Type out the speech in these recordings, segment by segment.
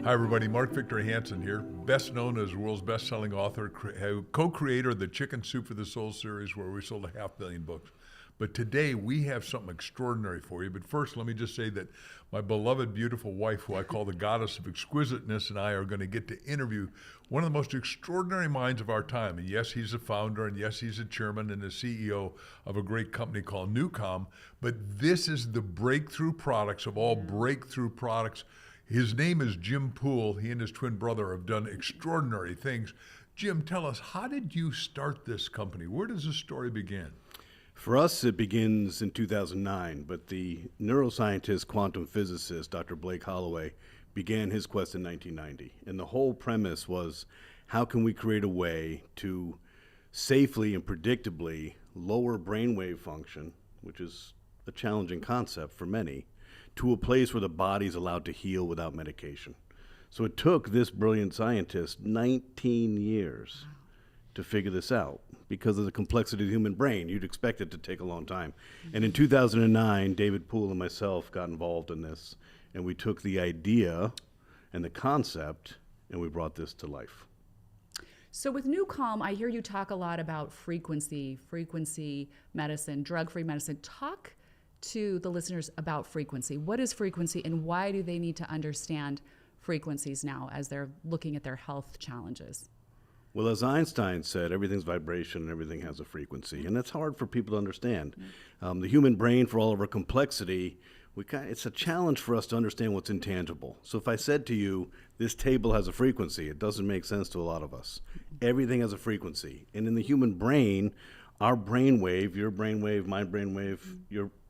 Hi, everybody. Mark Victor Hansen here, best known as the world's best-selling author, co-creator of the Chicken Soup for the Soul series, where we sold 500,000 books. But today we have something extraordinary for you. But first, let me just say that my beloved, beautiful wife, who I call the goddess of exquisiteness, and I are going to get to interview one of the most extraordinary minds of our time. And yes, he's a founder, and yes, he's a chairman and a CEO of a great company called Newcom. But this is the breakthrough products of all breakthrough products. His name is Jim Poole. He and his twin brother have done extraordinary things. Jim, tell us, how did you start this company? Where does this story begin? For us, it begins in 2009, but the neuroscientist, quantum physicist, Dr. Blake Holloway, began his quest in 1990. And the whole premise was, how can we create a way to safely and predictably lower brainwave function, which is a challenging concept for many, to a place where the body's allowed to heal without medication. So it took this brilliant scientist 19 years to figure this out. Because of the complexity of the human brain, you'd expect it to take a long time. And in 2009, David Poole and myself got involved in this, and we took the idea and the concept, and we brought this to life. So with Newcom, I hear you talk a lot about frequency medicine, drug-free medicine. Talk to the listeners about frequency. What is frequency, and why do they need to understand frequencies now as they're looking at their health challenges? Well, as Einstein said, everything's vibration and everything has a frequency, and that's hard for people to understand. The human brain, for all of our complexity, it's a challenge for us to understand what's intangible. So if I said to you, this table has a frequency, it doesn't make sense to a lot of us. Everything has a frequency, and in the human brain, our brainwave, your brainwave, my brainwave,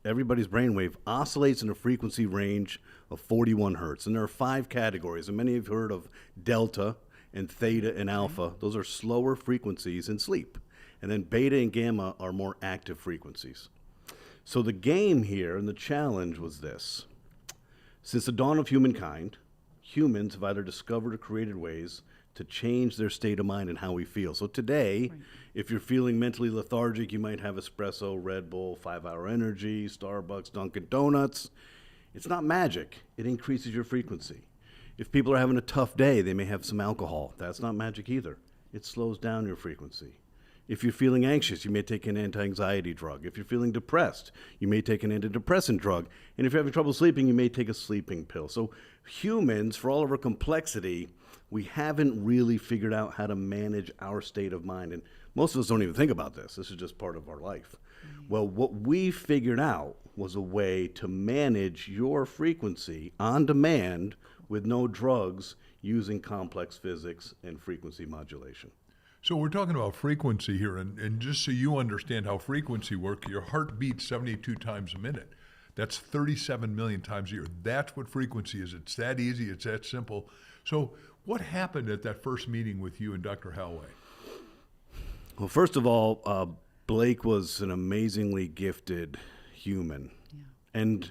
everybody's brainwave oscillates in a frequency range of 41 hertz. And there are 5 categories, and many of you have heard of delta and theta and alpha. Those are slower frequencies in sleep. And then beta and gamma are more active frequencies. So the game here and the challenge was this. Since the dawn of humankind, humans have either discovered or created ways to change their state of mind and how we feel. So today, if you're feeling mentally lethargic, you might have espresso, Red Bull, 5-Hour Energy, Starbucks, Dunkin' Donuts. It's not magic. It increases your frequency. If people are having a tough day, they may have some alcohol. That's not magic either. It slows down your frequency. If you're feeling anxious, you may take an anti-anxiety drug. If you're feeling depressed, you may take an antidepressant drug. And if you're having trouble sleeping, you may take a sleeping pill. So humans, for all of our complexity, we haven't really figured out how to manage our state of mind. And most of us don't even think about this. This is just part of our life. Well, what we figured out was a way to manage your frequency on demand with no drugs, using complex physics and frequency modulation. So we're talking about frequency here, and just so you understand how frequency works, your heart beats 72 times a minute. That's 37 million times a year. That's what frequency is. It's that easy. It's that simple. So what happened at that first meeting with you and Dr. Holloway? Well, first of all, Blake was an amazingly gifted human and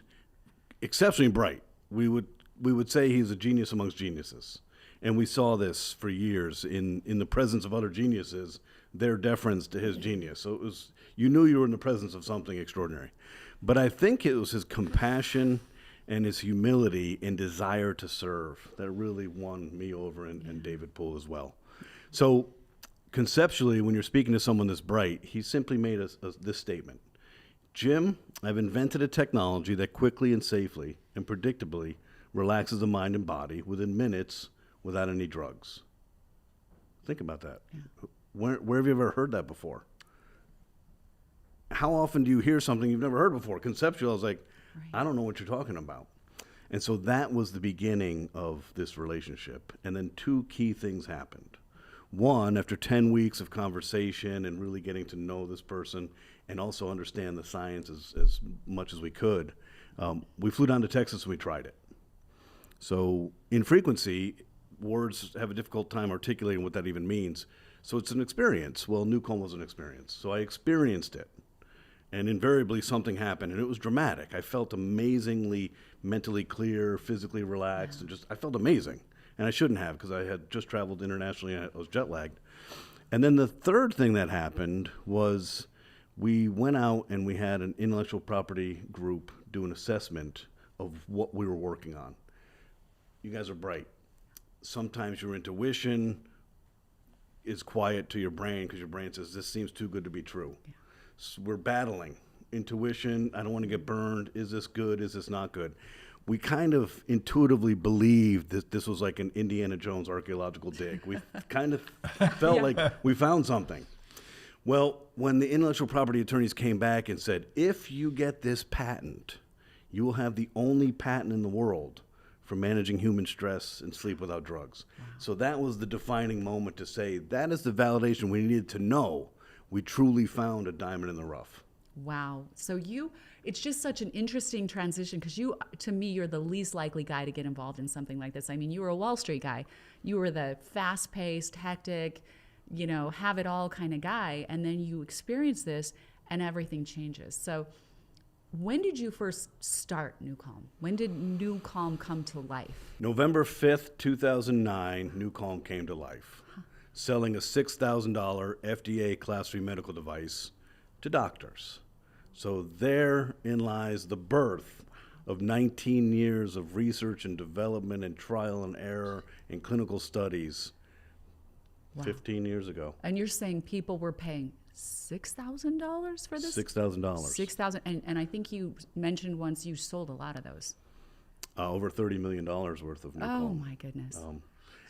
exceptionally bright. We would say he's a genius amongst geniuses. And we saw this for years in the presence of other geniuses, their deference to his genius. So it was, you knew you were in the presence of something extraordinary. But I think it was his compassion and his humility and desire to serve that really won me over and David Poole as well. So conceptually, when you're speaking to someone this bright, he simply made this statement. Jim, I've invented a technology that quickly and safely and predictably relaxes the mind and body within minutes without any drugs. Think about that. Where have you ever heard that before? How often do you hear something you've never heard before? Conceptual, I was like, I don't know what you're talking about. And so that was the beginning of this relationship. And then 2 key things happened. One, after 10 weeks of conversation and really getting to know this person and also understand the science as much as we could, we flew down to Texas and we tried it. So in frequency, words have a difficult time articulating what that even means. So it's an experience. Well, Newcom was an experience. So I experienced it. And invariably something happened, and it was dramatic. I felt amazingly mentally clear, physically relaxed, and I felt amazing. And I shouldn't have, because I had just traveled internationally and I was jet lagged. And then the third thing that happened was we went out and we had an intellectual property group do an assessment of what we were working on. You guys are bright. sometimes your intuition is quiet to your brain because your brain says, this seems too good to be true. Yeah. So we're battling. Intuition, I don't want to get burned. Is this good? Is this not good? We kind of intuitively believed that this was like an Indiana Jones archaeological dig. We kind of felt like we found something. Well, when the intellectual property attorneys came back and said, if you get this patent, you will have the only patent in the world for managing human stress and sleep without drugs. Wow. So that was the defining moment to say, that is the validation we needed to know we truly found a diamond in the rough. Wow. So it's just such an interesting transition because to me, you're the least likely guy to get involved in something like this. I mean, you were a Wall Street guy. You were the fast-paced, hectic, have it all kind of guy. And then you experience this and everything changes. So when did you first start New Calm? When did New Calm come to life? November 5th, 2009, New Calm came to life, selling a $6,000 FDA Class 3 medical device to doctors. So therein lies the birth of 19 years of research and development and trial and error and clinical studies. Wow. 15 years ago. And you're saying people were paying $6,000 for this? $6,000. $6,000, and I think you mentioned once you sold a lot of those. Over $30 million worth of New Calm. Oh my goodness.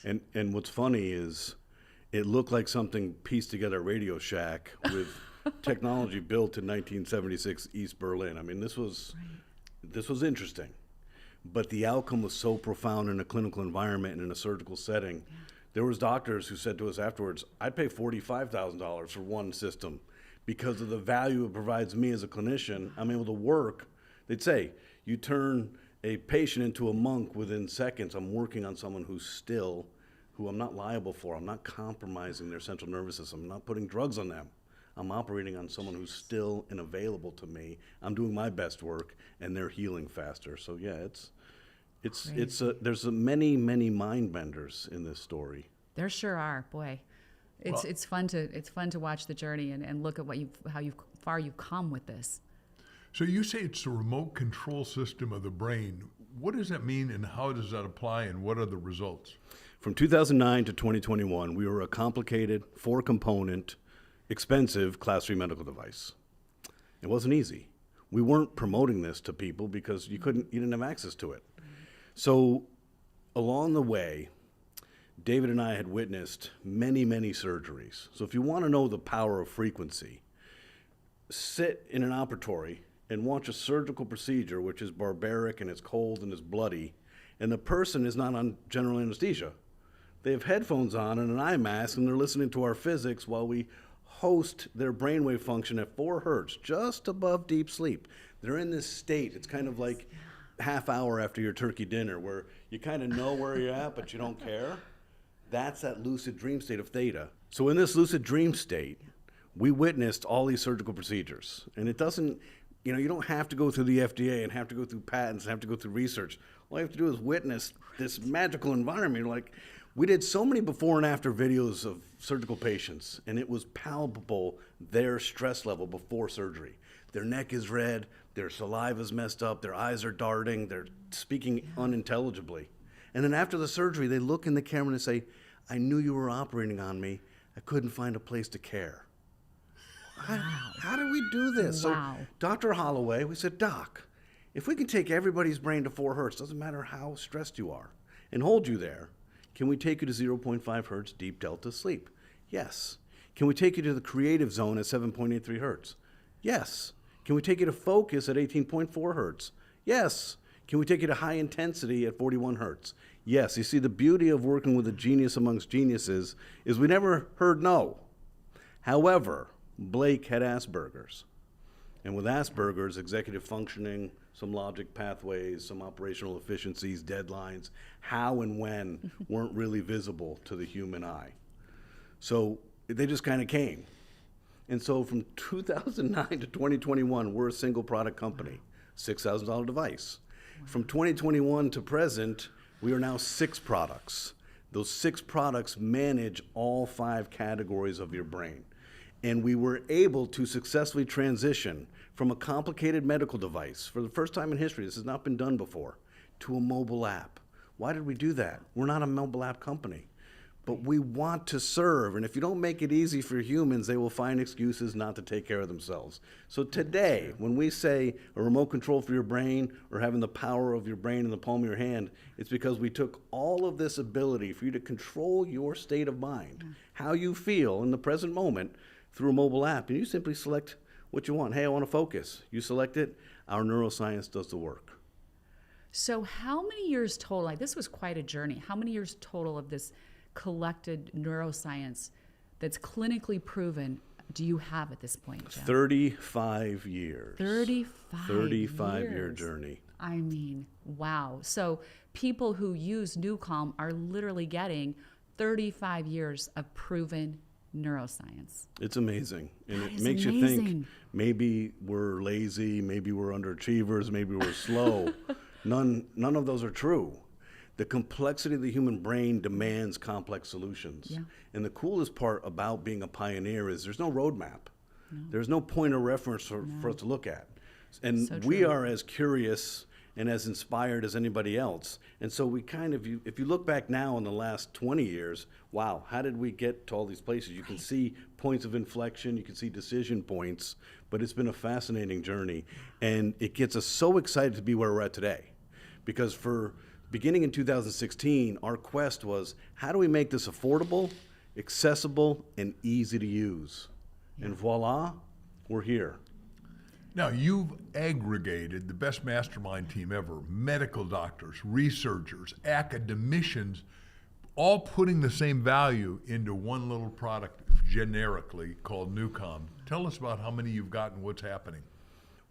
And what's funny is it looked like something pieced together at Radio Shack with technology built in 1976 East Berlin. I mean, this was interesting, but the outcome was so profound in a clinical environment and in a surgical setting. Yeah. There was doctors who said to us afterwards, I'd pay $45,000 for one system because of the value it provides me as a clinician. I'm able to work. They'd say, you turn a patient into a monk within seconds. I'm working on someone who I'm not liable for. I'm not compromising their central nervous system. I'm not putting drugs on them. I'm operating on someone who's still and available to me. I'm doing my best work, and they're healing faster. So yeah, there's many mind benders in this story. There sure are, boy. It's fun to watch the journey and look at how far you've come with this. So you say it's a remote control system of the brain. What does that mean, and how does that apply, and what are the results? From 2009 to 2021, we were a complicated 4-component, expensive Class 3 medical device. It wasn't easy. We weren't promoting this to people because you didn't have access to it. So along the way, David and I had witnessed many surgeries. So if you want to know the power of frequency, sit in an operatory and watch a surgical procedure, which is barbaric and it's cold and it's bloody, and the person is not on general anesthesia. They have headphones on and an eye mask, and they're listening to our physics while we host their brainwave function at 4 hertz, just above deep sleep. They're in this state. It's kind of like half hour after your turkey dinner where you kind of know where you're at, but you don't care. That's that lucid dream state of theta. So in this lucid dream state, we witnessed all these surgical procedures. And it doesn't, you don't have to go through the FDA and have to go through patents and have to go through research. All you have to do is witness this magical environment. Like, we did so many before and after videos of surgical patients, and it was palpable their stress level before surgery. Their neck is red, their saliva's messed up, their eyes are darting, they're speaking unintelligibly. And then after the surgery, they look in the camera and say, I knew you were operating on me. I couldn't find a place to care. Wow. How did we do this? Wow. So Dr. Holloway, we said, Doc, if we can take everybody's brain to 4 hertz, doesn't matter how stressed you are, and hold you there, can we take you to 0.5 hertz deep delta sleep? Yes. Can we take you to the creative zone at 7.83 hertz? Yes. Can we take you to focus at 18.4 hertz? Yes. Can we take you to high intensity at 41 hertz? Yes. You see, the beauty of working with a genius amongst geniuses is we never heard no. However, Blake had Asperger's. And with Asperger's, executive functioning, some logic pathways, some operational efficiencies, deadlines, how and when weren't really visible to the human eye. So they just kind of came. And so from 2009 to 2021, we're a single product company, $6,000 device. From 2021 to present, we are now 6 products. Those 6 products manage all 5 categories of your brain. And we were able to successfully transition from a complicated medical device, for the first time in history, this has not been done before, to a mobile app Why did we do that? We're not a mobile app company. But we want to serve, and if you don't make it easy for humans, they will find excuses not to take care of themselves. So today, when we say a remote control for your brain or having the power of your brain in the palm of your hand, it's because we took all of this ability for you to control your state of mind, how you feel in the present moment through a mobile app, and you simply select what you want. Hey, I want to focus. You select it, our neuroscience does the work. So how many years total, like this was quite a journey, how many years total of this collected neuroscience that's clinically proven do you have at this point, Jeff? 35 years. 35 year years. journey. I mean, wow. So people who use NewCalm are literally getting 35 years of proven neuroscience. It's amazing. And That it is makes you think amazing. maybe we're lazy, maybe we're underachievers, maybe we're slow. None of those are true. The complexity of the human brain demands complex solutions. Yeah. And the coolest part about being a pioneer is there's no roadmap. There's no point of reference for us to look at. And So we true. are as curious and as inspired as anybody else. And so we kind of, if you look back now in the last 20 years, wow, how did we get to all these places? You can see points of inflection, you can see decision points, but it's been a fascinating journey. And it gets us so excited to be where we're at today. Because beginning in 2016, our quest was, how do we make this affordable, accessible, and easy to use? And voila, we're here. Now, you've aggregated the best mastermind team ever, medical doctors, researchers, academicians, all putting the same value into one little product generically called NewCom. Tell us about how many you've got and what's happening.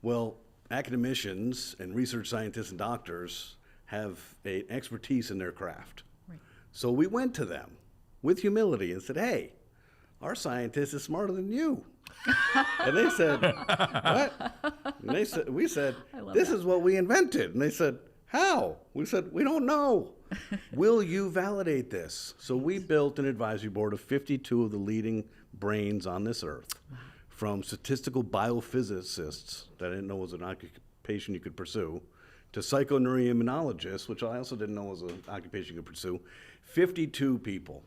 Well, academicians and research scientists and doctors have an expertise in their craft. Right. So we went to them with humility and said, hey, our scientist is smarter than you. And they said, what? And we said, this is what we invented. And they said, how? We said, we don't know. Will you validate this? So we built an advisory board of 52 of the leading brains on this earth, from statistical biophysicists that I didn't know was an occupation you could pursue, to psychoneuroimmunologists, which I also didn't know was an occupation you could pursue. 52 people.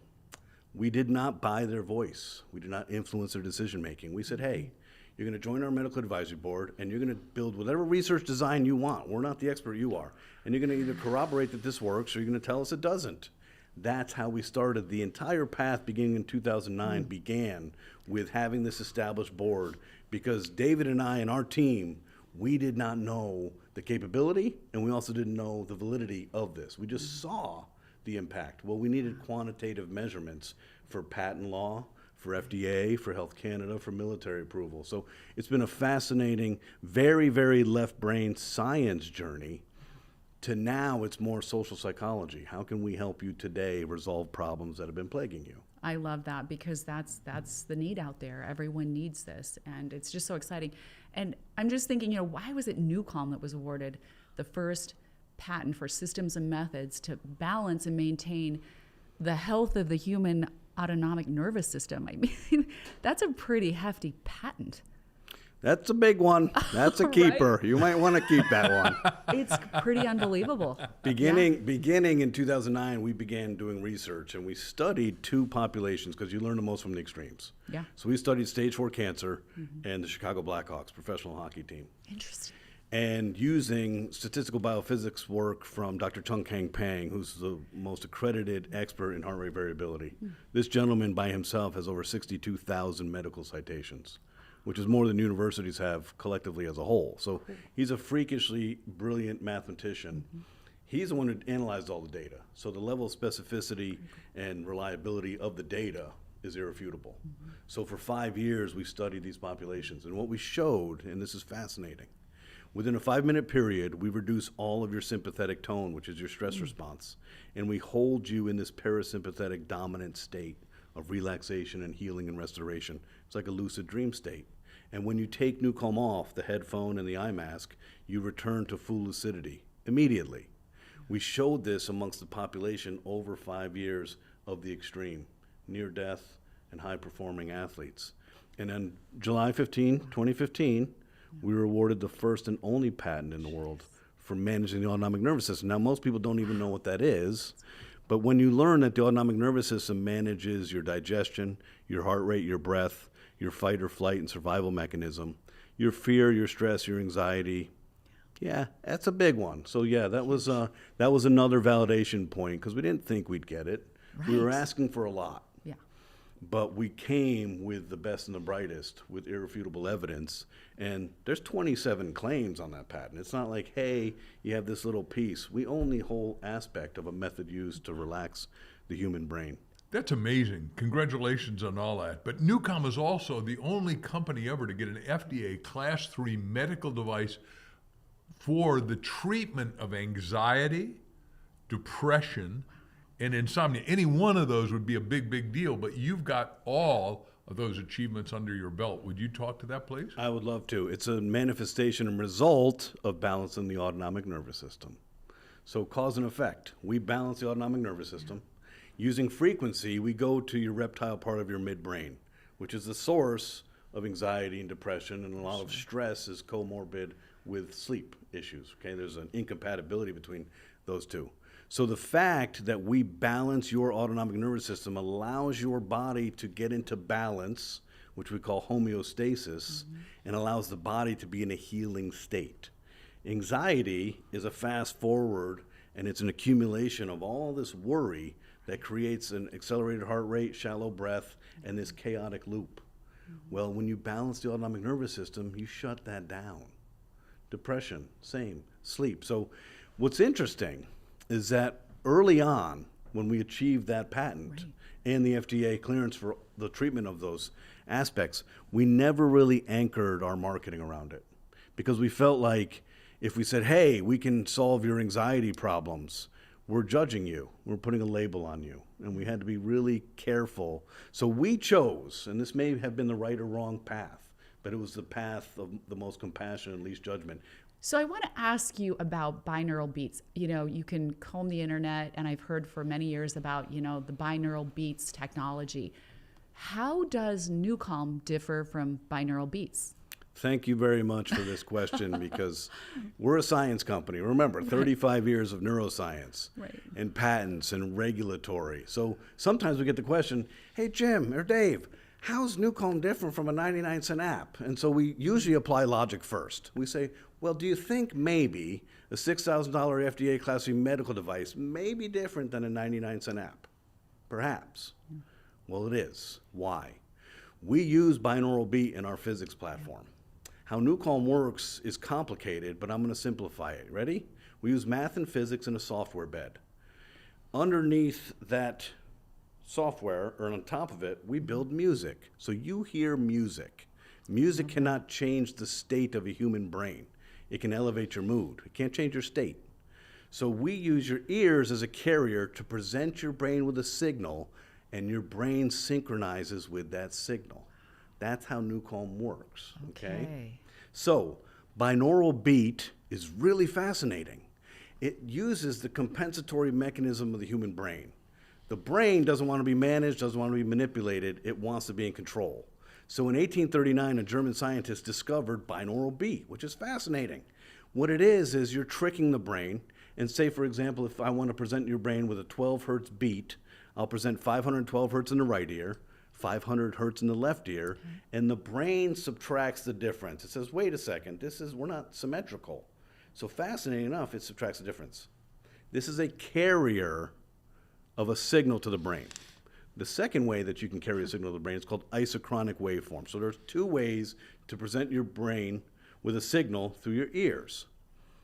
We did not buy their voice. We did not influence their decision making. We said, hey, you're going to join our medical advisory board and you're going to build whatever research design you want. We're not the expert, you are. And you're going to either corroborate that this works or you're going to tell us it doesn't. That's how we started. The entire path beginning in 2009 began with having this established board, because David and I and our team, we did not know the capability and we also didn't know the validity of this. We just saw the impact. Well, we needed quantitative measurements for patent law, for FDA, for Health Canada, for military approval. So it's been a fascinating, very, very left brain science journey to now it's more social psychology. How can we help you today resolve problems that have been plaguing you? I love that, because that's the need out there. Everyone needs this, and it's just so exciting. And I'm just thinking, why was it NewCalm that was awarded the first patent for systems and methods to balance and maintain the health of the human autonomic nervous system? I mean, that's a pretty hefty patent. That's a big one. That's a Right? keeper. You might want to keep that one. It's pretty unbelievable. Beginning in 2009, we began doing research, and we studied two populations, because you learn the most from the extremes. Yeah. So we studied stage 4 cancer and the Chicago Blackhawks professional hockey team. Interesting. And using statistical biophysics work from Dr. Chung Kang Pang, who's the most accredited expert in heart rate variability. This gentleman by himself has over 62,000 medical citations, which is more than universities have collectively as a whole. So he's a freakishly brilliant mathematician. He's the one who analyzed all the data. So the level of specificity and reliability of the data is irrefutable. So for 5 years, we studied these populations. And what we showed, and this is fascinating, within a 5-minute period, we reduce all of your sympathetic tone, which is your stress response, and we hold you in this parasympathetic dominant state of relaxation and healing and restoration. It's like a lucid dream state. And when you take NewCalm off, the headphone and the eye mask, you return to full lucidity immediately. We showed this amongst the population over 5 years of the extreme, near death and high performing athletes. And on July 15, 2015, we were awarded the first and only patent in the world for managing the autonomic nervous system. Now, most people don't even know what that is, but when you learn that the autonomic nervous system manages your digestion, your heart rate, your breath, your fight or flight and survival mechanism, your fear, your stress, your anxiety, yeah, that's a big one. So yeah, that was another validation point because we didn't think we'd get it. We were Right. asking for a lot. Yeah. But we came with the best and the brightest with irrefutable evidence. And there's 27 claims on that patent. It's not like, hey, you have this little piece. We own the whole aspect of a method used to relax the human brain. That's amazing. Congratulations on all that. But Newcom is also the only company ever to get an FDA Class 3 medical device for the treatment of anxiety, depression, and insomnia. Any one of those would be a big, big deal, but you've got all of those achievements under your belt. Would you talk to that, please? I would love to. It's a manifestation and result of balancing the autonomic nervous system. So cause and effect. We balance the autonomic nervous system. Using frequency, we go to your reptile part of your midbrain, which is the source of anxiety and depression, and a lot of stress is comorbid with sleep issues. Okay, there's an incompatibility between those two. So the fact that we balance your autonomic nervous system allows your body to get into balance, which we call homeostasis, and allows the body to be in a healing state. Anxiety is a fast forward, and it's an accumulation of all this worry that creates an accelerated heart rate, shallow breath, and this chaotic loop. Well, when you balance the autonomic nervous system, you shut that down. Depression, same. Sleep. So what's interesting is that early on, when we achieved that patent and the FDA clearance for the treatment of those aspects, we never really anchored our marketing around it because we felt like if we said, hey, we can solve your anxiety problems, we're judging you. We're putting a label on you. And we had to be really careful. So we chose, and this may have been the right or wrong path, but it was the path of the most compassion and least judgment. So I want to ask you about binaural beats. You know, you can comb the internet, and I've heard for many years about, you know, the binaural beats technology. How does Newcom differ from binaural beats? Thank you very much for this question because we're a science company. Remember, 35 years of neuroscience and patents and regulatory. So sometimes we get the question, hey, Jim or Dave, how's Newcom different from a 99-cent app? And so we usually apply logic first. We say, well, do you think maybe a $6,000 FDA Class 3 medical device may be different than a 99-cent app? Perhaps. Well, it is. Why? We use binaural beat in our physics platform. How Newcom works is complicated, but I'm going to simplify it. Ready? We use math and physics in a software bed. Underneath that software, or on top of it, we build music. So you hear music. Music cannot change the state of a human brain. It can elevate your mood. It can't change your state. So we use your ears as a carrier to present your brain with a signal, and your brain synchronizes with that signal. That's how Newcom works, okay? So binaural beat is really fascinating. It uses the compensatory mechanism of the human brain. The brain doesn't want to be managed, doesn't want to be manipulated, it wants to be in control. So in 1839, a German scientist discovered binaural beat, which is fascinating. What it is you're tricking the brain, and say, for example, if I want to present your brain with a 12 hertz beat, I'll present 512 hertz in the right ear, 500 hertz in the left ear, and the brain subtracts the difference. It says, wait a second, we're not symmetrical. So fascinating enough, it subtracts the difference. This is a carrier of a signal to the brain. The second way that you can carry a signal to the brain is called isochronic waveform. So there's two ways to present your brain with a signal through your ears.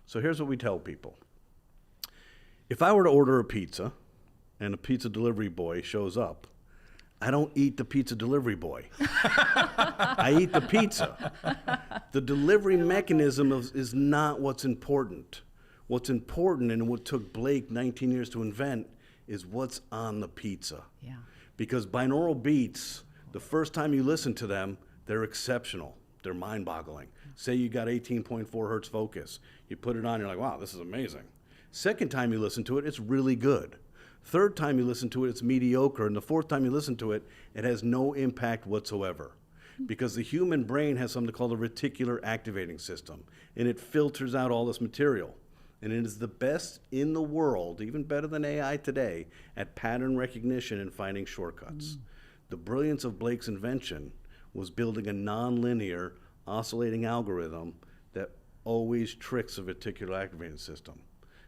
So here's what we tell people. If I were to order a pizza and a pizza delivery boy shows up, I don't eat the pizza delivery boy. I eat the pizza. The delivery mechanism is not what's important. What's important, and what took Blake 19 years to invent, is what's on the pizza. Yeah. Because binaural beats, the first time you listen to them, they're exceptional. They're mind-boggling. Say you got 18.4 hertz focus. You put it on, you're like, wow, this is amazing. Second time you listen to it, it's really good. Third time you listen to it, it's mediocre. And the fourth time you listen to it, it has no impact whatsoever. Because the human brain has something called a reticular activating system, and it filters out all this material. And it is the best in the world, even better than AI today, at pattern recognition and finding shortcuts. The brilliance of Blake's invention was building a nonlinear oscillating algorithm that always tricks a reticular activating system.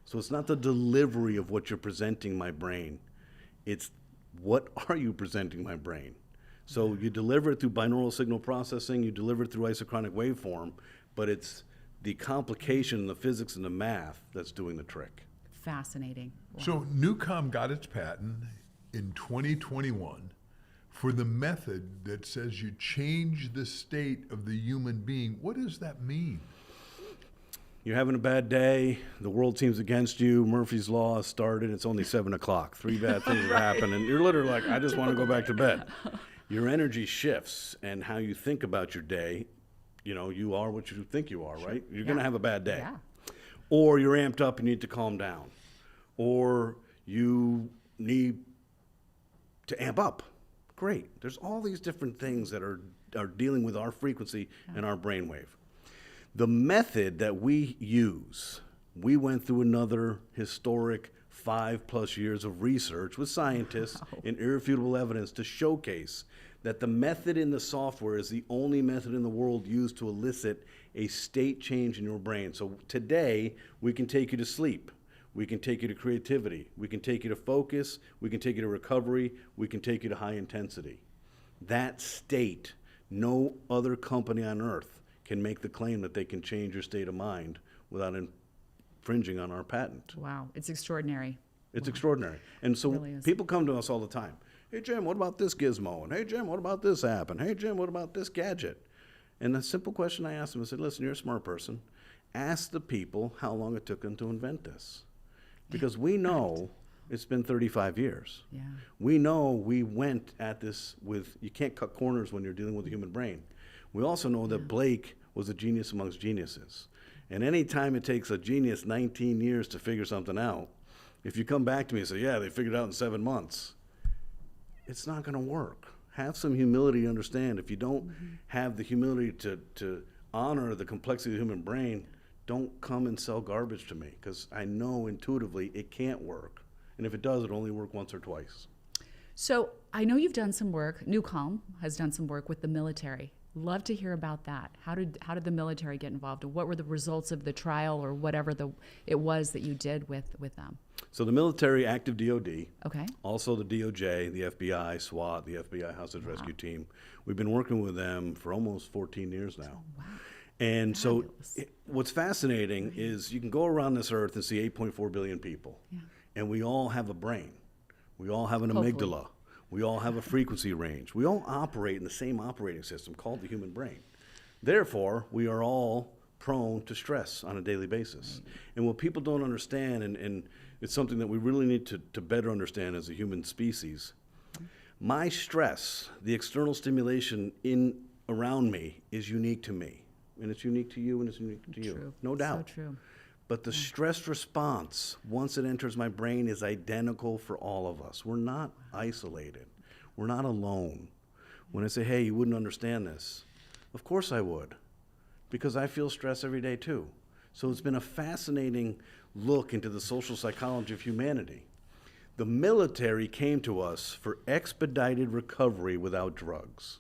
So it's not the delivery of what you're presenting my brain, it's what are you presenting my brain? So you deliver it through binaural signal processing, you deliver it through isochronic waveform, but it's the complication, the physics, and the math that's doing the trick. Fascinating. Wow. So Newcom got its patent in 2021 for the method that says you change the state of the human being. What does that mean? You're having a bad day, the world seems against you, Murphy's Law has started, it's only 7 o'clock. 3 bad things have happened, and you're literally like, I just want to go back to bed. Your energy shifts, and how you think about your day, you are what you think you are, right? You're going to have a bad day. Yeah. Or you're amped up and you need to calm down. Or you need to amp up. Great. There's all these different things that are dealing with our frequency and our brainwave. The method that we use, we went through another historic 5+ years of research with scientists and irrefutable evidence to showcase that the method in the software is the only method in the world used to elicit a state change in your brain. So today, we can take you to sleep. We can take you to creativity. We can take you to focus. We can take you to recovery. We can take you to high intensity. That state, no other company on earth can make the claim that they can change your state of mind without infringing on our patent. Wow, it's extraordinary. It's extraordinary. And so Really is. people come to us all the time. Hey, Jim, what about this gizmo? And hey, Jim, what about this app? And hey, Jim, what about this gadget? And the simple question I asked them, I said, listen, you're a smart person. Ask the people how long it took them to invent this. Because we know it's been 35 years. Yeah. We know we went at this with, you can't cut corners when you're dealing with the human brain. We also know that Blake was a genius amongst geniuses. And any time it takes a genius 19 years to figure something out, if you come back to me and say, yeah, they figured it out in 7 months, it's not going to work. Have some humility to understand. If you don't have the humility to honor the complexity of the human brain, don't come and sell garbage to me, because I know intuitively it can't work. And if it does, it'll only work once or twice. So I know you've done some work, Newcom has done some work with the military. Love to hear about that. How did the military get involved? What were the results of the trial or whatever it was that you did with them? So the military, active DOD, Okay. also the DOJ, the FBI, SWAT, the FBI Hostage Rescue Team. We've been working with them for almost 14 years now. Wow. And so Fabulous. what's fascinating is you can go around this earth and see 8.4 billion people. Yeah. And we all have a brain. We all have an Hopefully. amygdala. We all have a frequency range. We all operate in the same operating system called the human brain. Therefore, we are all prone to stress on a daily basis. And what people don't understand, and it's something that we really need to better understand as a human species, my stress, the external stimulation around me, is unique to me. And it's unique to you, and it's unique to you. True. No doubt. So true. But the stress response, once it enters my brain, is identical for all of us. We're not isolated. We're not alone. When I say, hey, you wouldn't understand this, of course I would, because I feel stress every day too. So it's been a fascinating look into the social psychology of humanity. The military came to us for expedited recovery without drugs.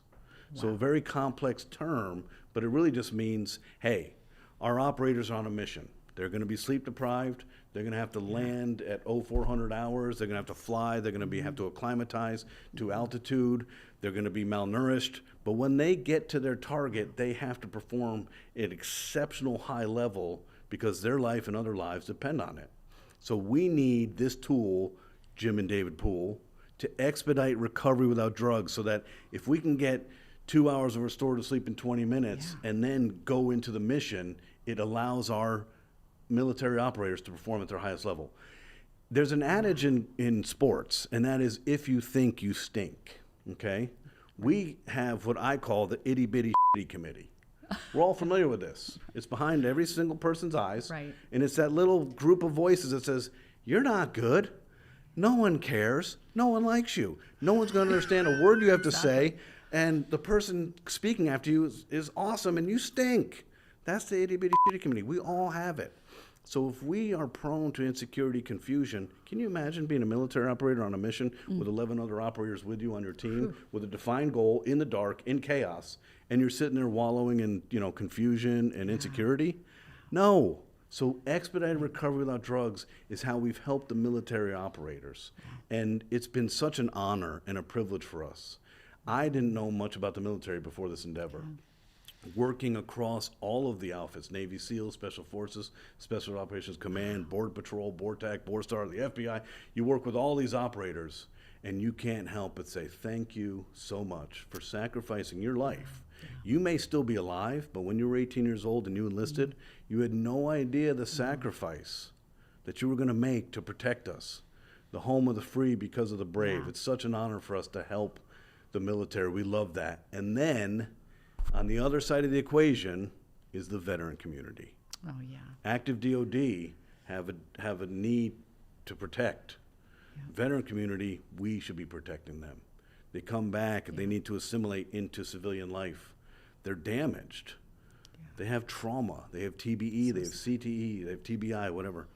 So a very complex term, but it really just means, hey, our operators are on a mission. They're going to be sleep deprived. They're going to have to land at 0400 hours. They're going to have to fly. They're going to have to acclimatize to altitude. They're going to be malnourished. But when they get to their target, they have to perform at exceptional high level because their life and other lives depend on it. So we need this tool, Jim and David Poole, to expedite recovery without drugs, so that if we can get 2 hours of restorative sleep in 20 minutes and then go into the mission, it allows our military operators to perform at their highest level. There's an adage in sports, and that is, if you think, you stink, okay? We have what I call the itty-bitty shitty committee. We're all familiar with this. It's behind every single person's eyes, Right. and it's that little group of voices that says, you're not good. No one cares. No one likes you. No one's going to understand a word you have to say, and the person speaking after you is awesome, and you stink. That's the itty bitty shitty community. We all have it. So if we are prone to insecurity, confusion, can you imagine being a military operator on a mission with 11 other operators with you on your team with a defined goal in the dark, in chaos, and you're sitting there wallowing in, confusion and insecurity? No. So expedited recovery without drugs is how we've helped the military operators. And it's been such an honor and a privilege for us. I didn't know much about the military before this endeavor. Working across all of the outfits, Navy SEALs, Special Forces, Special Operations Command, Border Patrol, BORTAC, BORSTAR, the FBI, you work with all these operators, and you can't help but say thank you so much for sacrificing your life. You may still be alive, but when you were 18 years old and you enlisted, you had no idea the sacrifice that you were going to make to protect us, the home of the free because of the brave. It's such an honor for us to help the military. We love that. And then on the other side of the equation is the veteran community. Oh, yeah. Active DOD have a need to protect. Veteran community, we should be protecting them. They come back and they need to assimilate into civilian life. They're damaged. They have trauma. They have TBE. They have CTE. They have TBI. Whatever.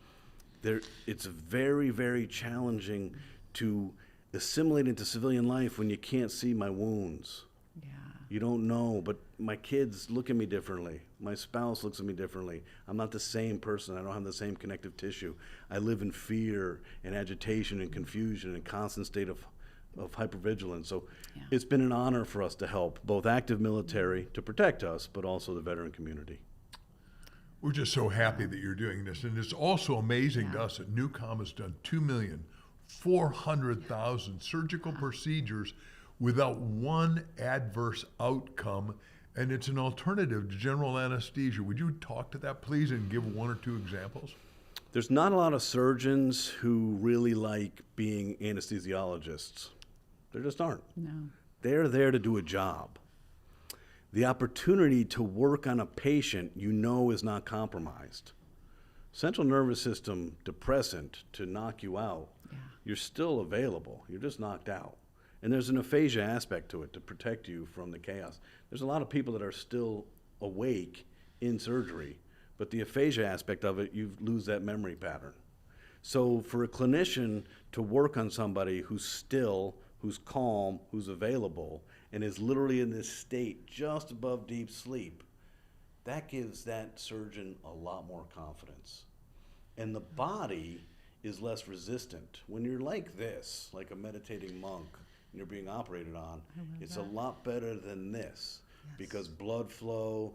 It's very, very challenging to assimilate into civilian life when you can't see my wounds. Yeah. You don't know, but my kids look at me differently. My spouse looks at me differently. I'm not the same person. I don't have the same connective tissue. I live in fear and agitation and confusion and constant state of hypervigilance. So it's been an honor for us to help both active military to protect us, but also the veteran community. We're just so happy that you're doing this. And it's also amazing to us that Newcom has done 2,400,000 surgical procedures without one adverse outcome. And it's an alternative to general anesthesia. Would you talk to that, please, and give one or two examples? There's not a lot of surgeons who really like being anesthesiologists. There just aren't. No. They're there to do a job. The opportunity to work on a patient is not compromised. Central nervous system depressant to knock you out, you're still available. You're just knocked out. And there's an aphasia aspect to it to protect you from the chaos. There's a lot of people that are still awake in surgery, but the aphasia aspect of it, you lose that memory pattern. So for a clinician to work on somebody who's still, who's calm, who's available, and is literally in this state just above deep sleep, that gives that surgeon a lot more confidence. And the body is less resistant. When you're like this, like a meditating monk, and you're being operated on, it's a lot better than this because blood flow,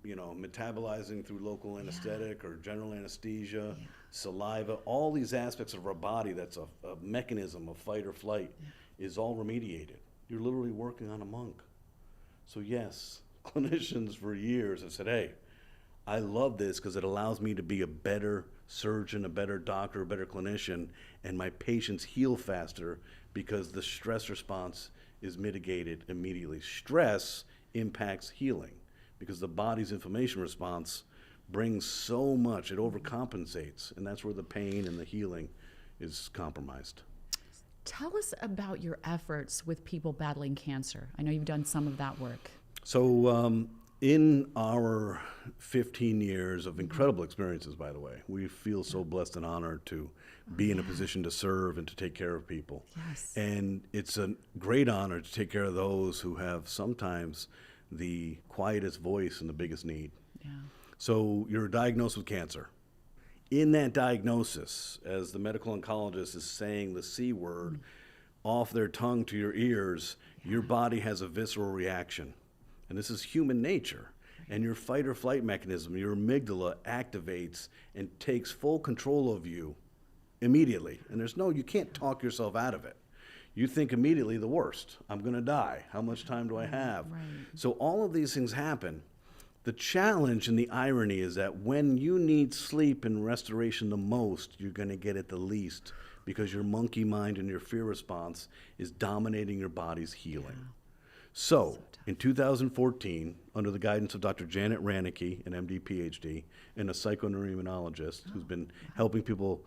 metabolizing through local anesthetic or general anesthesia, saliva, all these aspects of our body that's a mechanism of fight or flight is all remediated. You're literally working on a monk. So yes, clinicians for years have said, hey, I love this because it allows me to be a better surgeon, a better doctor, a better clinician, and my patients heal faster because the stress response is mitigated immediately. Stress impacts healing because the body's inflammation response brings so much, it overcompensates, and that's where the pain and the healing is compromised. Tell us about your efforts with people battling cancer. I know you've done some of that work. So in our 15 years of incredible experiences, by the way, we feel so blessed and honored to be in a position to serve and to take care of people. Yes. And it's a great honor to take care of those who have sometimes the quietest voice and the biggest need. Yeah. So you're diagnosed with cancer. In that diagnosis, as the medical oncologist is saying the C word off their tongue to your ears, your body has a visceral reaction. And this is human nature. And your fight or flight mechanism, your amygdala, activates and takes full control of you immediately. And you can't talk yourself out of it. You think immediately the worst. I'm going to die. How much time do I have? Right. So all of these things happen. The challenge and the irony is that when you need sleep and restoration the most, you're going to get it the least because your monkey mind and your fear response is dominating your body's healing. So in 2014, under the guidance of Dr. Janet Ranicky, an MD, PhD, and a psychoneuroimmunologist who's been helping people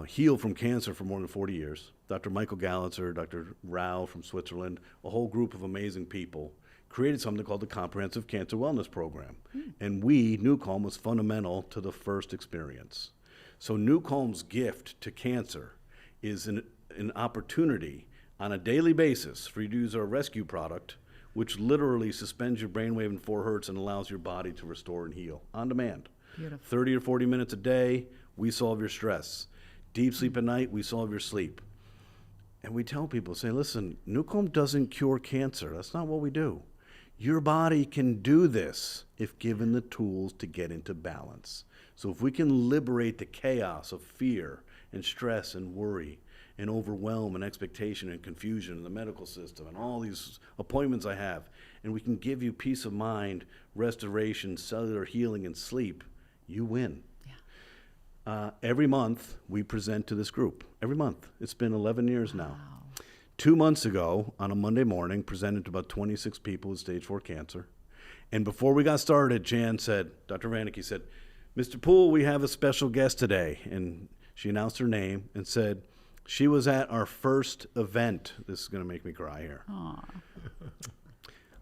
heal from cancer for more than 40 years, Dr. Michael Gallitzer, Dr. Rao from Switzerland, a whole group of amazing people, created something called the Comprehensive Cancer Wellness Program. And we, Newcomb, was fundamental to the first experience. So Newcomb's gift to cancer is an opportunity on a daily basis for you to use our rescue product, which literally suspends your brainwave in 4 hertz and allows your body to restore and heal on demand. Beautiful. 30 or 40 minutes a day, we solve your stress. Deep sleep at night, we solve your sleep. And we tell people, say, listen, Newcomb doesn't cure cancer. That's not what we do. Your body can do this if given the tools to get into balance. So if we can liberate the chaos of fear and stress and worry and overwhelm and expectation and confusion in the medical system and all these appointments I have, and we can give you peace of mind, restoration, cellular healing, and sleep, you win. Every month, we present to this group. Every month. It's been 11 years now. 2 months ago, on a Monday morning, presented to about 26 people with stage 4 cancer. And before we got started, Jan said, Dr. Vanicki said, Mr. Poole, we have a special guest today. And she announced her name and said, she was at our first event. This is going to make me cry here.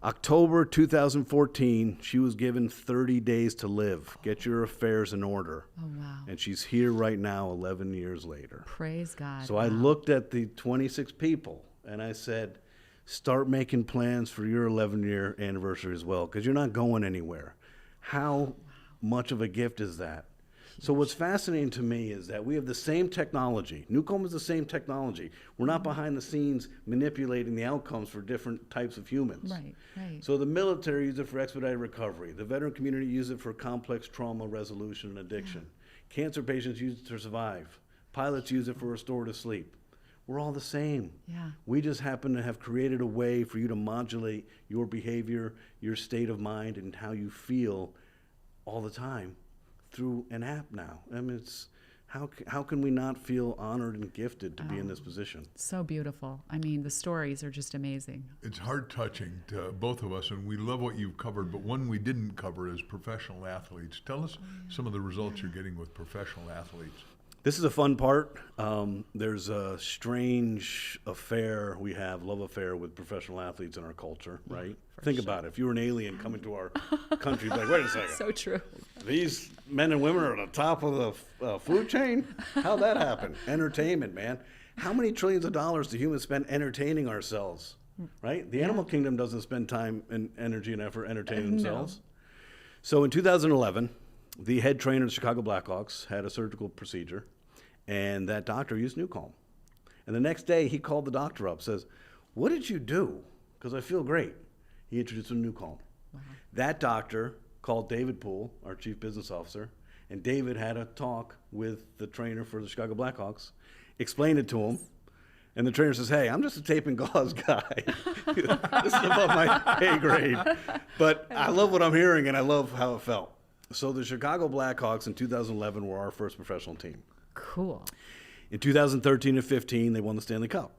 October 2014, she was given 30 days to live. Get your affairs in order. Oh, wow. And she's here right now, 11 years later. Praise God. So I looked at the 26 people and I said, start making plans for your 11-year anniversary as well, because you're not going anywhere. How much of a gift is that? So what's fascinating to me is that we have the same technology. Newcomb is the same technology. We're not behind the scenes manipulating the outcomes for different types of humans. Right, right. So the military uses it for expedited recovery. The veteran community uses it for complex trauma resolution and addiction. Cancer patients use it to survive. Pilots use it for restorative sleep. We're all the same. Yeah. We just happen to have created a way for you to modulate your behavior, your state of mind, and how you feel all the time through an app now. I mean, it's how can we not feel honored and gifted to be in this position? So beautiful. I mean, the stories are just amazing. It's heart touching to both of us, and we love what you've covered, but one we didn't cover is professional athletes. Tell us some of the results you're getting with professional athletes. This is a fun part. There's a strange affair we have, love affair with professional athletes in our culture, right? Think about it. If you were an alien coming to our country, you'd be like, wait a second. So true. These men and women are at the top of the food chain? How'd that happen? Entertainment, man. How many trillions of dollars do humans spend entertaining ourselves, right? The animal kingdom doesn't spend time and energy and effort entertaining themselves. So in 2011, the head trainer of the Chicago Blackhawks had a surgical procedure, and that doctor used Newcomb. And the next day, he called the doctor up, says, what did you do? Because I feel great. He introduced him to Newcomb. Wow. That doctor called David Poole, our chief business officer, and David had a talk with the trainer for the Chicago Blackhawks, explained it to him, and the trainer says, hey, I'm just a tape and gauze guy. This is above my pay grade. But I love what I'm hearing, and I love how it felt. So the Chicago Blackhawks in 2011 were our first professional team. Cool. In 2013 and 15, they won the Stanley Cup.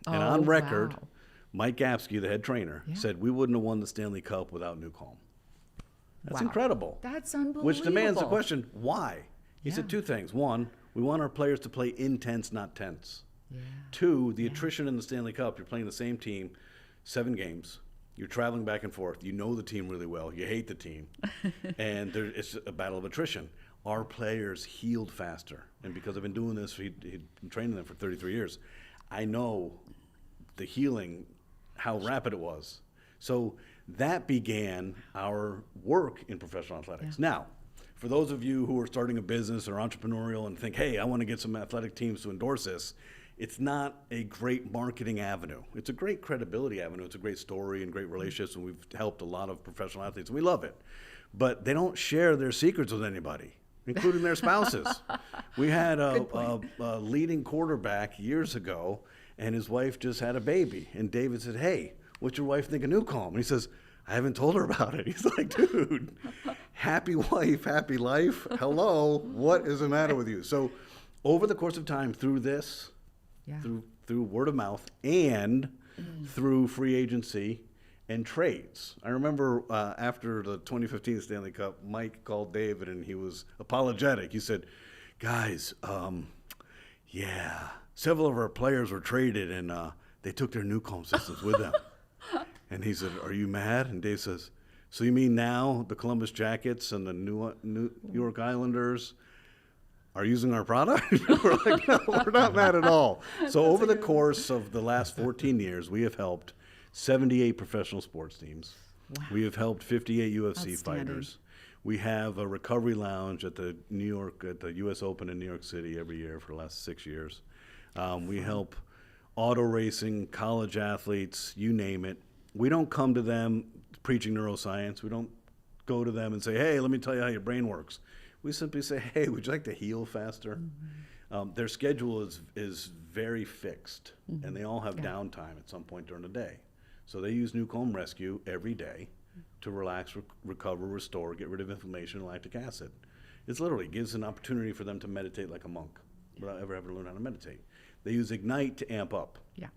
And on record, wow. Mike Gapsky, the head trainer, said we wouldn't have won the Stanley Cup without Newcomb. That's incredible. That's unbelievable. Which demands the question, why? He said 2 things. 1, we want our players to play intense, not tense. 2, the attrition in the Stanley Cup, you're playing the same team, 7 games. You're traveling back and forth. You know the team really well. You hate the team. And it's a battle of attrition. Our players healed faster. And because I've been doing this, he'd been training them for 33 years. I know the healing, how rapid it was. So that began our work in professional athletics. Now, for those of you who are starting a business or entrepreneurial and think, hey, I want to get some athletic teams to endorse this, it's not a great marketing avenue. It's a great credibility avenue. It's a great story and great relationships, and we've helped a lot of professional athletes, and we love it. But they don't share their secrets with anybody, including their spouses. We had a leading quarterback years ago, and his wife just had a baby. And David said, hey, what's your wife think of Newcomb? And he says, I haven't told her about it. He's like, dude, happy wife, happy life. Hello, what is the matter with you? So over the course of time, through this, through word of mouth and through free agency and trades. I remember after the 2015 Stanley Cup, Mike called David and he was apologetic. He said, guys, several of our players were traded and they took their Newcomb systems with them. And he said, "Are you mad?" And Dave says, "So you mean now the Columbus Jackets and the New York Islanders are using our product?" We're like, "No, we're not mad at all." So over the course of the last 14 years, we have helped 78 professional sports teams. Wow. We have helped 58 UFC Outstanding. fighters. We have a recovery lounge at the U.S. Open in New York City every year for the last 6 years. We help auto racing, college athletes, you name it. We don't come to them preaching neuroscience. We don't go to them and say, "Hey, let me tell you how your brain works." We simply say, "Hey, would you like to heal faster?" Their schedule is very fixed, and they all have downtime at some point during the day. So they use New Calm Rescue every day to relax, recover, restore, get rid of inflammation and lactic acid. It literally gives an opportunity for them to meditate like a monk without ever having to learn how to meditate. They use Ignite to amp up. Yeah.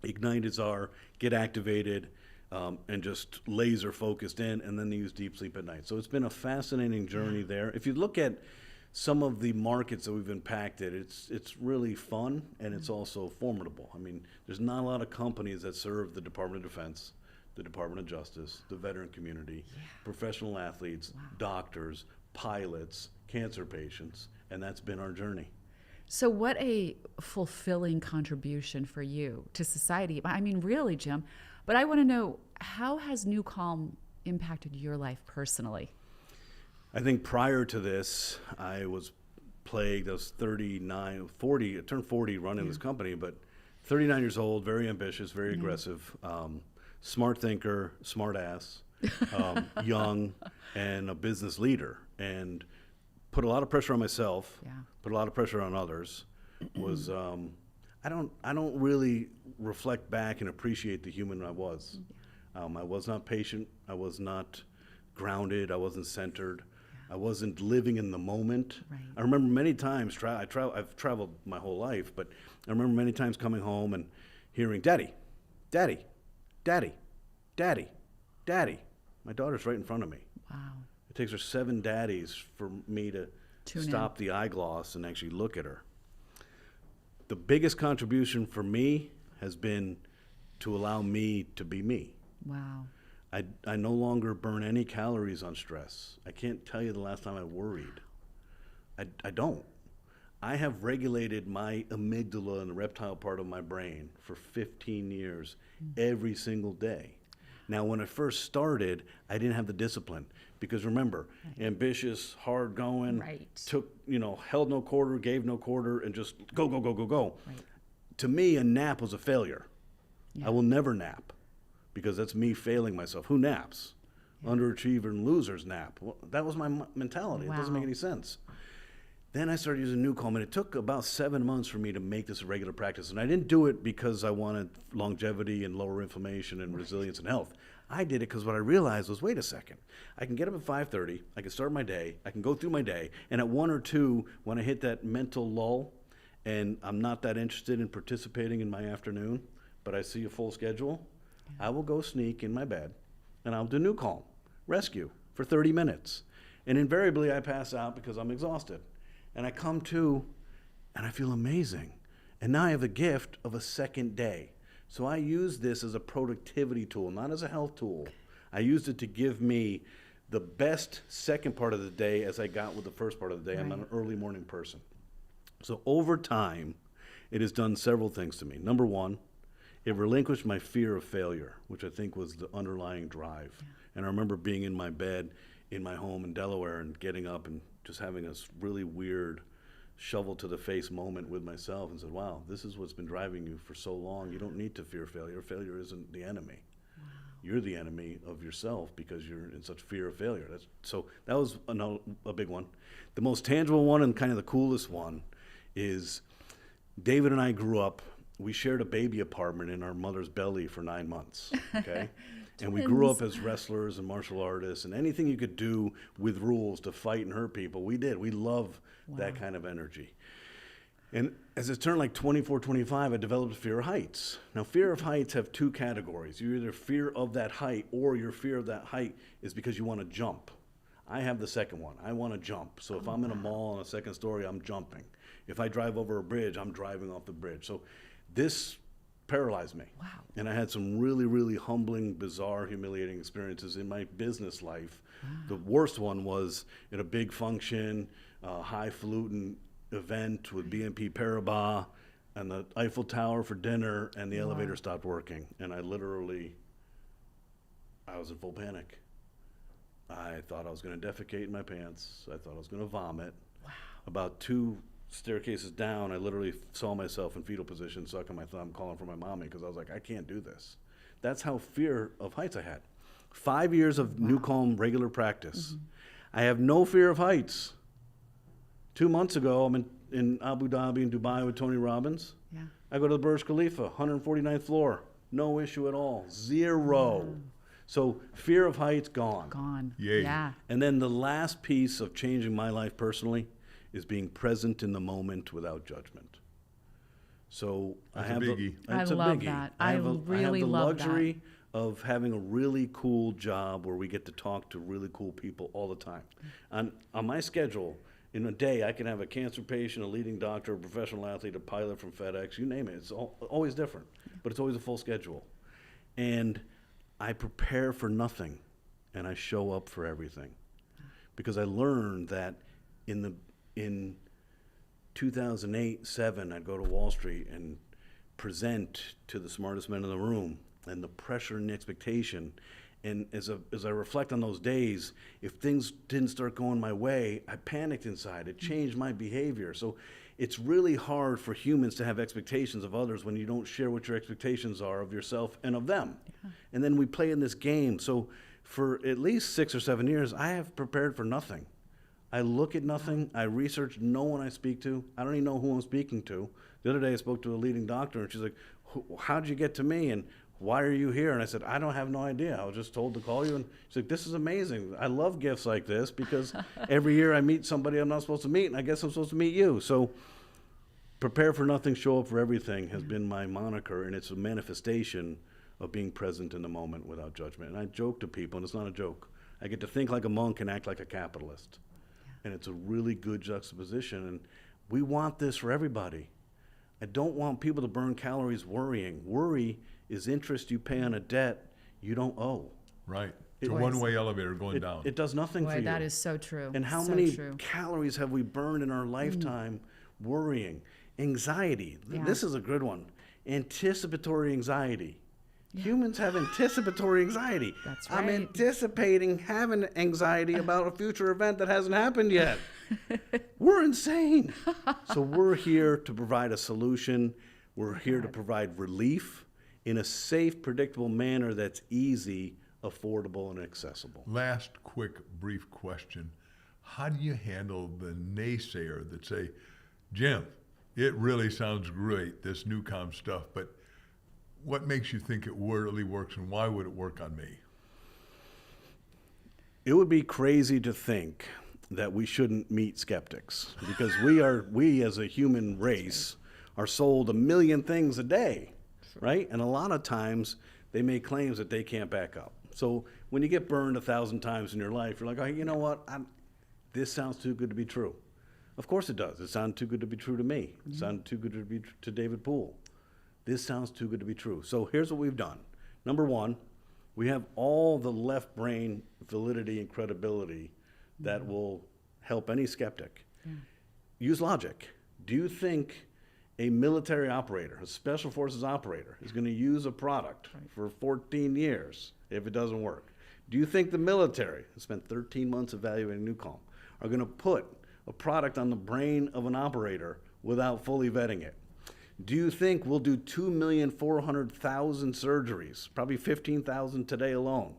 Ignite is our get activated and just laser focused in, and then they use deep sleep at night. So it's been a fascinating journey there. If you look at some of the markets that we've impacted, it's really fun, and it's also formidable. I mean, there's not a lot of companies that serve the Department of Defense, the Department of Justice, the veteran community, professional athletes, doctors, pilots, cancer patients, and that's been our journey. So what a fulfilling contribution for you to society. I mean, really, Jim. But I want to know, how has New Calm impacted your life personally? I think prior to this, I was plagued. I was 39, 40, I turned 40 running this company, but 39 years old, very ambitious, very aggressive, smart thinker, smart ass, young, and a business leader. And put a lot of pressure on myself, put a lot of pressure on others. Was I don't really reflect back and appreciate the human I was. I was not patient. I was not grounded. I wasn't centered. I wasn't living in the moment. Right. I remember many times, I've traveled my whole life, but I remember many times coming home and hearing, "Daddy, Daddy, Daddy, Daddy, Daddy." My daughter's right in front of me. Wow. It takes her 7 daddies for me to stop the eye gloss and actually look at her. The biggest contribution for me has been to allow me to be me. Wow. I no longer burn any calories on stress. I can't tell you the last time I worried. I don't. I have regulated my amygdala and the reptile part of my brain for 15 years, every single day. Now, when I first started, I didn't have the discipline because remember, ambitious, hard going, held no quarter, gave no quarter, and just go, go, go, go, go. Right. To me, a nap was a failure. I will never nap because that's me failing myself. Who naps? Underachiever and losers nap. Well, that was my mentality. It doesn't make any sense. Then I started using New Calm, and it took about 7 months for me to make this a regular practice. And I didn't do it because I wanted longevity and lower inflammation and resilience and health. I did it because what I realized was, wait a second, I can get up at 5:30, I can start my day, I can go through my day, and at 1 or 2, when I hit that mental lull, and I'm not that interested in participating in my afternoon, but I see a full schedule, I will go sneak in my bed, and I'll do New Calm Rescue for 30 minutes. And invariably, I pass out because I'm exhausted. And I come to, and I feel amazing. And now I have the gift of a second day. So I use this as a productivity tool, not as a health tool. I used it to give me the best second part of the day as I got with the first part of the day. I'm an early morning person. So over time, it has done several things to me. Number one, it relinquished my fear of failure, which I think was the underlying drive. And I remember being in my bed in my home in Delaware and getting up and just having this really weird shovel to the face moment with myself and said, wow, this is what's been driving you for so long. You don't need to fear failure. Failure isn't the enemy. You're the enemy of yourself because you're in such fear of failure. So that was a big one. The most tangible one and kind of the coolest one is David and I grew up, we shared a baby apartment in our mother's belly for 9 months, okay? And we grew up as wrestlers and martial artists, and anything you could do with rules to fight and hurt people, we did. We love that kind of energy. And as it turned like 24, 25, I developed a fear of heights. Now, fear of heights have 2 categories. You either fear of that height, or your fear of that height is because you want to jump. I have the second one. I want to jump. So if I'm in a mall on a second story, I'm jumping. If I drive over a bridge, I'm driving off the bridge. So this paralyzed me. Wow. And I had some really, really humbling, bizarre, humiliating experiences in my business life. The worst one was at a big function, highfalutin event with BNP Paribas, and the Eiffel Tower for dinner, and the elevator stopped working. And I was in full panic. I thought I was going to defecate in my pants. I thought I was going to vomit. Wow. About 2 staircases down, I literally saw myself in fetal position, sucking my thumb, calling for my mommy, because I was like, I can't do this. That's how fear of heights I had. 5 years of New Calm regular practice. I have no fear of heights. 2 months ago, I'm in Abu Dhabi and Dubai with Tony Robbins. Yeah. I go to the Burj Khalifa, 149th floor. No issue at all. 0. So fear of heights, gone. Gone. Yay. Yeah. And then the last piece of changing my life personally is being present in the moment without judgment. So That's I have a biggie. It's I a love biggie. that. I have really the love that. luxury of having a really cool job where we get to talk to really cool people all the time. On my schedule, in a day, I can have a cancer patient, a leading doctor, a professional athlete, a pilot from FedEx, you name it. It's always different, but it's always a full schedule. And I prepare for nothing, and I show up for everything. Because I learned that in 2008-07, I'd go to Wall Street and present to the smartest men in the room, and the pressure and the expectation. And as I reflect on those days, if things didn't start going my way, I panicked inside. It changed my behavior. So it's really hard for humans to have expectations of others when you don't share what your expectations are of yourself and of them. Yeah. And then we play in this game. So for at least 6 or 7 years, I have prepared for nothing. I look at nothing. I research no one I speak to. I don't even know who I'm speaking to. The other day I spoke to a leading doctor, and she's like, how'd you get to me? And why are you here? And I said, I don't have no idea. I was just told to call you. And she's like, this is amazing. I love gifts like this because every year I meet somebody I'm not supposed to meet, and I guess I'm supposed to meet you. So prepare for nothing, show up for everything has been my moniker, and it's a manifestation of being present in the moment without judgment. And I joke to people, and it's not a joke. I get to think like a monk and act like a capitalist. And it's a really good juxtaposition. And we want this for everybody. I don't want people to burn calories worrying. Worry is interest you pay on a debt you don't owe. Right. It's a one-way elevator going down. It does nothing for Boy, you. that is so true. And how so many true. calories have we burned in our lifetime worrying? Anxiety. Yeah. This is a good one. Anticipatory anxiety. Humans have anticipatory anxiety. That's right. I'm anticipating having anxiety about a future event that hasn't happened yet. We're insane. So we're here to provide a solution. We're here to provide relief in a safe, predictable manner that's easy, affordable, and accessible. Last quick, brief question. How do you handle the naysayer that say, Jim, it really sounds great, this Newcom stuff, but what makes you think it really works, and why would it work on me? It would be crazy to think that we shouldn't meet skeptics, because we as a human race are sold 1 million things a day, right? And a lot of times they make claims that they can't back up. So when you get burned 1,000 times in your life, you're like, oh, you know what? This sounds too good to be true. Of course it does. It sounded too good to be true to me. It sounded too good to be to David Poole. This sounds too good to be true. So here's what we've done. Number one, we have all the left brain validity and credibility that will help any skeptic. Use logic. Do you think a military operator, a special forces operator, is going to use a product for 14 years if it doesn't work? Do you think the military, who spent 13 months evaluating Newcom, are going to put a product on the brain of an operator without fully vetting it? Do you think we'll do 2,400,000 surgeries, probably 15,000 today alone?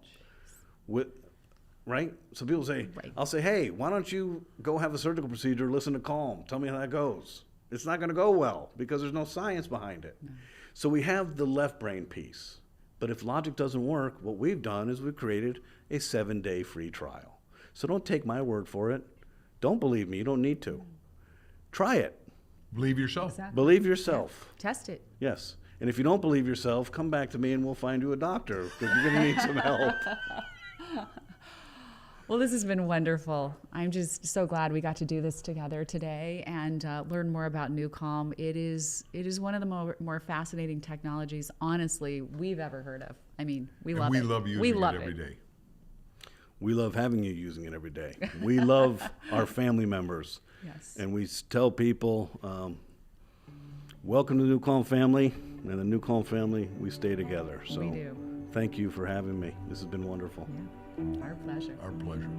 Right? So people say, I'll say, hey, why don't you go have a surgical procedure, listen to Calm, tell me how that goes. It's not going to go well because there's no science behind it. So we have the left brain piece. But if logic doesn't work, what we've done is we've created a 7-day free trial. So don't take my word for it. Don't believe me. You don't need to. Try it. Believe yourself. Exactly. Believe yourself. Test it. Yes. And if you don't believe yourself, come back to me and we'll find you a doctor because you're going to need some help. Well, this has been wonderful. I'm just so glad we got to do this together today and learn more about NewCalm. It is one of the more fascinating technologies, honestly, we've ever heard of. I mean, we And love we it. love using we it love every it. day. We love having you using it every day. We love our family members. Yes. And we tell people, welcome to the NewCalm family. And the NewCalm family, we stay together. So We do. thank you for having me. This has been wonderful. Yeah. Our pleasure. Our pleasure.